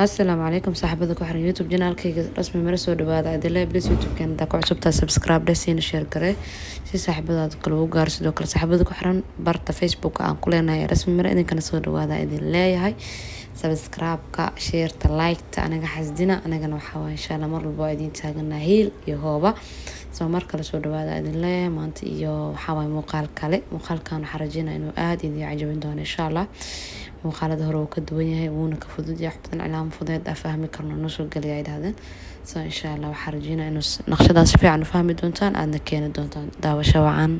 السلام عليكم صاحبada ku xiran youtube janaalkayga rasmi mara soo dhawaada adila iblis youtube kan da ku cusubta subscribe dhasiina share gare si saaxibada kale u gaar sidoo kale saaxibada ku xiran barta facebook aan ku leenahay rasmi mara idinkana soo dhawaada idin leeyahay subscribe ka share ta like ta anaga xasdina anagana waxa waa insha Allah mar walba idin taaganahay heel iyo hooba soo mar kale soo dhawaada idin leeyahay maanta iyo waxa waa muuqaalkan xarajina inuu aad idin cajabin doono insha Allah muuqaalada hore uu ka duwan yahay wuuna ka fudud yahay xubtan cilaan fudeed fahmi karno noo soo galay aydaadeen soo insha Allah waxa rajayna inuu naqshadaas fiican u fahmi doontaan aadna keeni doontaan daawasho wacan